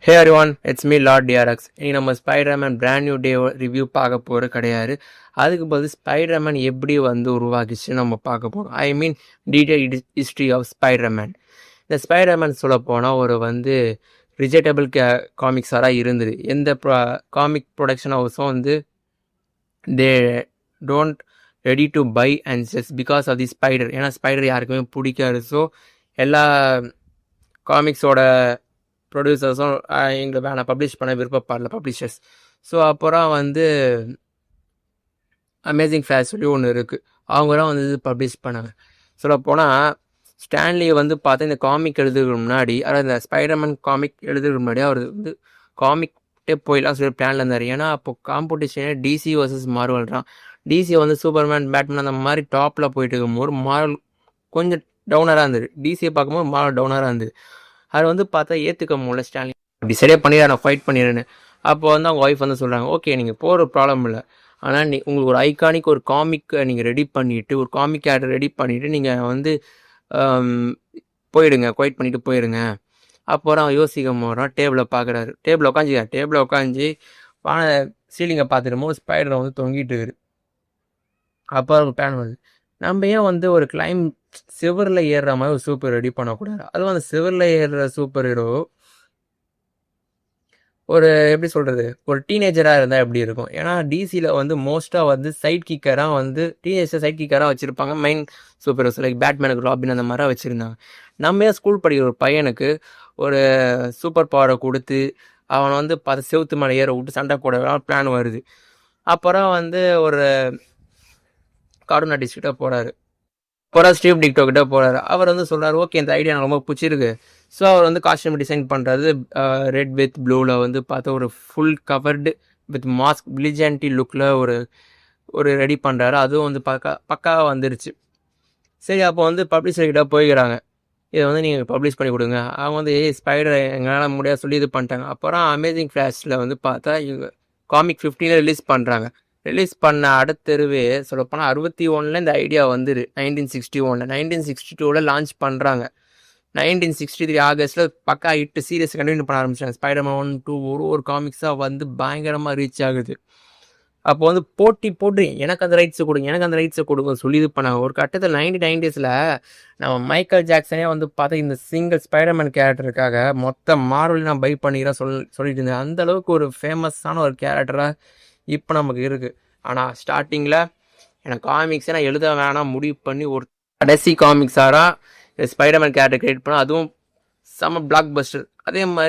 Hey everyone, it's me Lord DRX. இன்னைக்கு நம்ம Spiderman brand new day review பார்க்க போகிறது கிடையாது. அதுக்கு பதில் ஸ்பைடர்மேன் எப்படி வந்து உருவாகிச்சு நம்ம பார்க்க போகிறோம். ஐ மீன் டீடைல் ஹிஸ்ட்ரி ஆஃப் ஸ்பைடர்மேன். இந்த ஸ்பைடர்மேன் சொல்ல போனால் ஒரு வந்து ரிஜெக்டபிள் காமிக்ஸாக இருந்தது. எந்த காமிக் ப்ரொடக்ஷன் ஹவுஸும் வந்து they don't ready to buy and just because of the spider. ஏன்னா ஸ்பைடர் யாருக்குமே பிடிக்காது. ஸோ எல்லா காமிக்ஸோட ப்ரொடியூசர்ஸும் எங்களை வேணாம் பப்ளிஷ் பண்ண விருப்பப்படல பப்ளிஷர்ஸ். ஸோ அப்புறம் வந்து அமேசிங் ஃபேஸ் சொல்லி ஒன்று இருக்குது, அவங்க தான் வந்து இது பப்ளிஷ் பண்ணாங்க. சொல்லப்போனால் ஸ்டான்லி வந்து பார்த்தா இந்த காமிக் எழுதுறதுக்கு முன்னாடி, அதாவது இந்த ஸ்பைடர்மேன் காமிக் எழுதுறதுக்கு முன்னாடி அவர் வந்து காமிக்டே போயிடலாம் சொல்லி பிளானில் இருந்தார். ஏன்னா அப்போ காம்படிஷனே டிசி வர்சஸ் மார்வல் தான். டிசி வந்து சூப்பர்மேன் பேட்மேன் அந்த மாதிரி டாப்பில் போயிட்டு இருக்கும்போது மார்வல் கொஞ்சம் டவுனராக இருந்தது. டிசியை பார்க்கும்போது மார்வல் டவுனராக இருந்தது. அதை வந்து பார்த்தா ஏற்றுக்க முடியல ஸ்டான்லி. அப்படி சரியாக பண்ணிடுறேன், நான் ஃபைட் பண்ணிடுறேன்னு. அப்போ வந்து அவங்க ஒய்ஃப் வந்து சொல்கிறாங்க, ஓகே நீங்கள் போகிற ப்ராப்ளம் இல்லை, ஆனால் உங்களுக்கு ஒரு ஐகானிக் ஒரு காமிக்கை நீங்கள் ரெடி பண்ணிவிட்டு, ஒரு காமிக் கேரக்டர் ரெடி பண்ணிவிட்டு நீங்கள் வந்து போயிடுங்க, குவைட் பண்ணிவிட்டு போயிடுங்க. அப்புறம் யோசிக்க போகிறான், டேபிளை பார்க்குறாரு. டேபிளை உட்காந்து வான சீலிங்கை பார்த்துட்டு ஸ்பைடரை வந்து தொங்கிட்டு இருக்குது. அப்போ ஒரு பிளான் வருது, நம்ம ஏன் வந்து ஒரு சிவரில் ஏறுற மாதிரி ஒரு சூப்பர் ரெடி பண்ணக்கூடாது. அதுவும் அந்த சிவரில் ஏறுற சூப்பர் ஹீரோ ஒரு எப்படி சொல்கிறது, ஒரு டீனேஜராக இருந்தால் எப்படி இருக்கும். ஏன்னா டிசியில் வந்து மோஸ்ட்டாக வந்து சைட் கிக்கராக வந்து டீனேஜர் சைட் கிக்கராக வச்சுருப்பாங்க. மெயின் சூப்பர் ஹீரோஸ் லைக் பேட்மேனுக்கு ராபின் அந்த மாதிரி வச்சுருந்தாங்க. நம்ம ஏன் ஸ்கூல் படிக்கிற ஒரு பையனுக்கு ஒரு சூப்பர் பவரை கொடுத்து அவனை வந்து பார்த்து செவுத்து மேலே ஏற விட்டு சண்டை போட பிளான் வருது. அப்புறம் வந்து ஒரு கார்ட்டூன் ஆர்டிஸ்ட்கிட்ட போகிறாரு. ஸ்டீவ் டிக்டோ கிட்ட போகிறாரு. அவர் வந்து சொல்கிறார், ஓகே இந்த ஐடியா எனக்கு ரொம்ப பிடிச்சிருக்கு. ஸோ அவர் வந்து காஸ்டியூம் டிசைன் பண்ணுறது ரெட் வித் ப்ளூவில் வந்து பார்த்தா ஒரு ஃபுல் கவர்டு வித் மாஸ்க் வில்லிஜானிட்டி லுக்கில் ஒரு ரெடி பண்ணுறாரு. அதுவும் வந்து பக்காவாக வந்துருச்சு. சரி, அப்போ வந்து பப்ளிஷர்கிட்ட போய்க்கிறாங்க, இதை வந்து நீங்கள் பப்ளிஷ் பண்ணி கொடுங்க. அவங்க வந்து ஸ்பைடர் எங்களால் முடியாது சொல்லி இது பண்ணிட்டாங்க. அப்புறம் அமேசிங் ஃப்ளாஷில் வந்து பார்த்தா இவங்க காமிக் 15 ரிலீஸ் பண்ணுறாங்க. ரிலீஸ் பண்ண அடுத்தருவே சொல்லப்போனால் 61 இந்த ஐடியா வந்துடு. 1961 1962 லான்ச் பண்ணுறாங்க. 1963 ஆகஸ்ட்டில் பக்கா ஹிட்டு சீரியஸ் கண்டினியூ பண்ண ஆரம்பிச்சாங்க. ஸ்பைடர்மேன் 1, 2 ஒரு காமிக்ஸாக வந்து பயங்கரமாக ரீச் ஆகுது. அப்போ வந்து போட்டு எனக்கு அந்த ரைட்ஸை கொடுங்க சொல்லி இது பண்ணாங்க. ஒரு கட்டத்தில் 1990s நம்ம மைக்கேல் ஜாக்சனே வந்து பார்த்தா இந்த சிங்கிள் ஸ்பைடர்மேன் கேரக்டருக்காக மொத்த மார்வல் நான் பை பண்ணிக்கிறேன் சொல்லிட்டு இருந்தேன். அந்தளவுக்கு ஒரு ஃபேமஸான ஒரு கேரக்டராக இப்போ நமக்கு இருக்குது. ஆனால் ஸ்டார்டிங்கில் எனக்கு காமிக்ஸை நான் எழுத வேணாம் முடிவு பண்ணி ஒரு கடைசி காமிக்ஸாராக ஸ்பைடர்மேன் கேரக்டர் கிரியேட் பண்ணால், அதுவும் செம்ம பிளாக் பஸ்டர். அதே மாதிரி